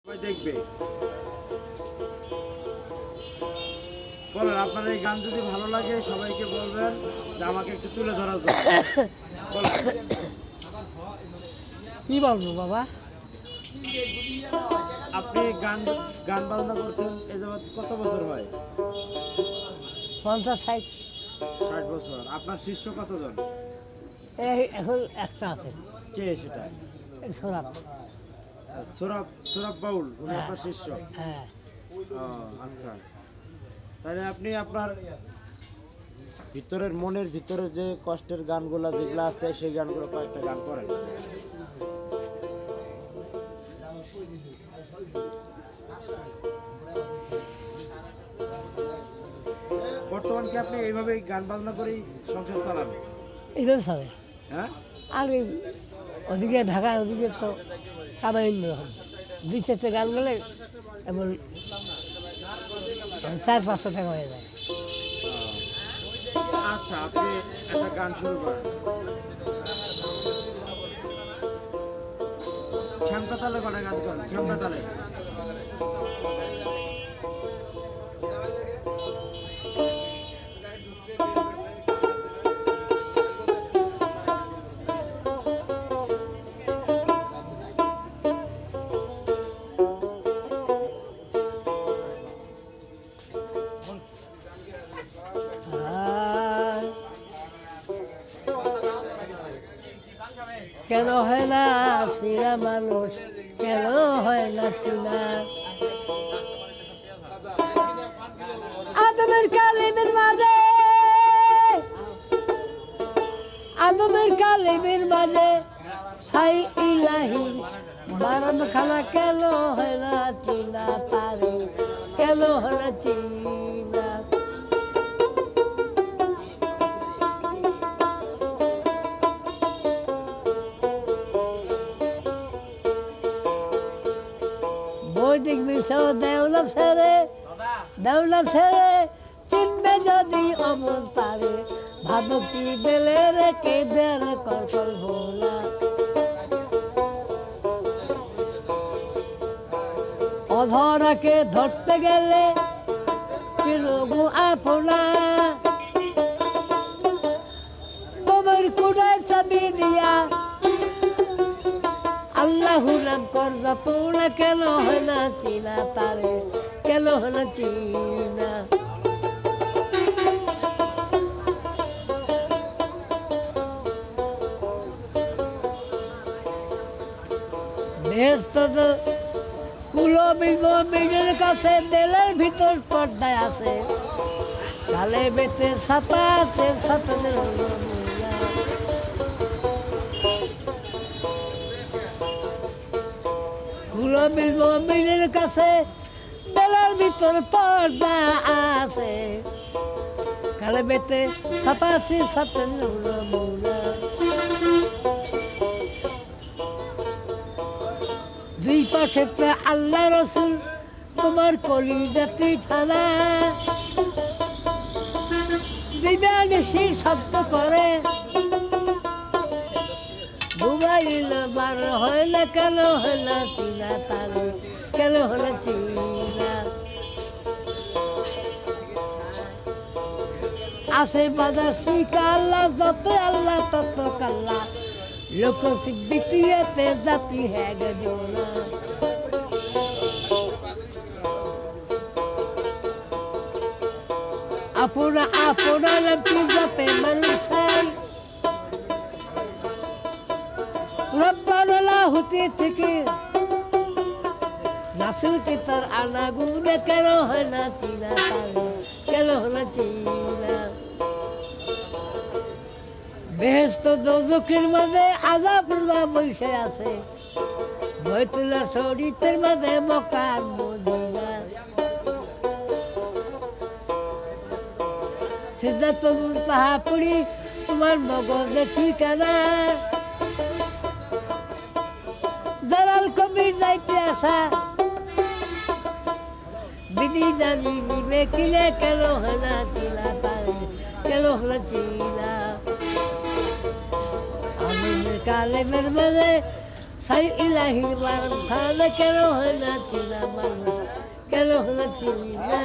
সবাই দেখবে। বলেন, আপনার এই গান যদি ভালো লাগে সবাইকে বলবেন যে আমাকে একটু তুলে ধরার জন্য। বলেন। কি বলবো বাবা? আপনি গান গান বাজনা করছেন এই যাবৎ কত বছর হয়? 50-60। 60 বছর। আপনার শিষ্য কতজন? এই এখন একটা আছে, কে সেটা? এই সোনাপ। সৌরভ সৌরভ বাউল, উনি হ্যাঁ। আপনার শিষ্য? হ্যাঁ। ও আচ্ছা। তাহলে আপনি আপনার ভিতরের মনের ভিতরে যে কষ্টের গানগুলা যেগুলো আছে সেই গানগুলো কয়েকটা গান করেন। বর্তমান কি আপনি এইভাবেই গান বাজনা করেই সংসার চালান? এটাও চলে। হ্যাঁ, আর এই ওদিকে ঢাকা, ওদিকে তো কামাই রকম 2-4টা গান গেলে এমন 400-500 টাকা হয়ে যায়। আচ্ছা, আপনি একটা গান শুরু করেন। খেমটা তালে কটা গান করেন? খেমটা তালে। আর কেন হয় না চিনা মানুষ, কেন হয় না চিনা? আদমের কালিমের মাঝে, আদমের কালিমের মাঝে সাই ইলাহি বারম খানা, কেন হয় না চিনা তারে, কেন হয় না চিনা? বৈদিক বিষয় দেওলা ছেড়ে, দেওলা ছেড়ে চিনবে যদি অমন তারে, ভাবকি বেলে রেখে দেন কল্পল ভোলা। অধরাকে ধরতে গেলে চিরগু আপনা, তোমার কুড়ায় চাবি দিয়া আল্লাহু নাম কর জপনা, কেন হয় না চিনা তারে, কেন হয় না চিনা? বেহেশত তো কুলো বিলের কাছে, দেলের ভিতর পর্দায় আছে, কালে বেতে ছাপা আছে, ছাপানের কুলো বিলের কাছে, দেলের ভিতর পর্দা আছে, কালে বেতে ছাপা আছে, ছাপানের মৌলা। দুই পাশে আল্লাহ রসুল, তোমার কলিজাতি থানা, দিবানিশি শব্দ করে, মোবাইল বার হয় না, কেন হয় না চিনা তারে, কেন হয় না চিনা? আছে বাজার শিকা আল্লাহ, যত আল্লাহ তত কাল্লা, লোক সিদ্দিকিয়াতে জাতি হ্যাঁ গজোলা। আপনা আপনা নামটি যাতে মানুষ রব্বানুল্লাহ হতে থেকে নাসুতি তার আনাগুনে, কেন হয় না চিনা তারে, কেন হয় না চিনা? বেহেশত দোজখের মাঝে আযাবুল্লাহ বসে আছে, বাইতুল্লাহ শরীফের মাঝে মক্কা মদিনা, সিদরাতুল মুনতাহা পড়ি তোমার মগজে ঠিকানা, জালাল কবির যাইতে আসা বিধি জানি নিবে কিলে, কেন হয় না চিনা তারে, কেন হয় না চিনা? আদমের কালিমের মাঝে সাই ইলাহি মারম খানে কেন হয় না চিনা মানুষ কেন হলো চিনি না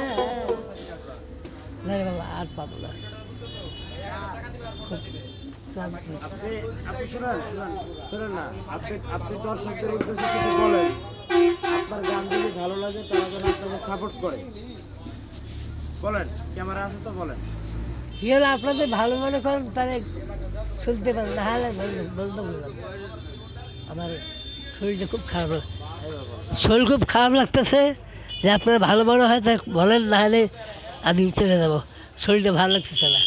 না রে বাবা আর পাবো না খুব ক্লান্ত হয়েছি। আপনি শুনেন না, আপনি দর্শকদের উদ্দেশ্যে কিছু বলেন। আপনার গান যদি ভালো লাগে তারা যেন আপনাকে সাপোর্ট করে। বলেন, ক্যামেরা আছে তো বলেন। কি হলো আপনাদের ভালো মনে করেন তাহলে শুনতে পারেন, না হলে বলতে বললাম আমার শরীরটা খুব খারাপ শরীর খুব খারাপ লাগতেছে, যে আপনারা ভালো মনে হয় তা বলেন, না হলে আমি চলে যাবো, শরীরটা ভালো লাগতেছে না।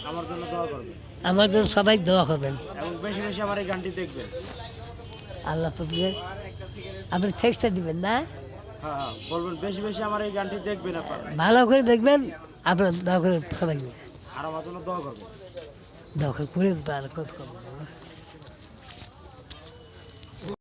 আমার জন্য দোয়া করবেন আমার জন্য সবাই দোয়া করবেন, এবং বেশি বেশি আমার এই গানটি দেখবেন। আল্লাহ পাকে আপনি টেক্সটটা দিবেন না, হ্যাঁ হ্যাঁ, বলবেন বেশি বেশি আমার এই গানটি দেখবেন আপনারা, ভালো করে দেখবেন, আপনার দোয়া করে সবাই আর আমার জন্য দোয়া করবেন। দোয়া করে তো আর কত করবো।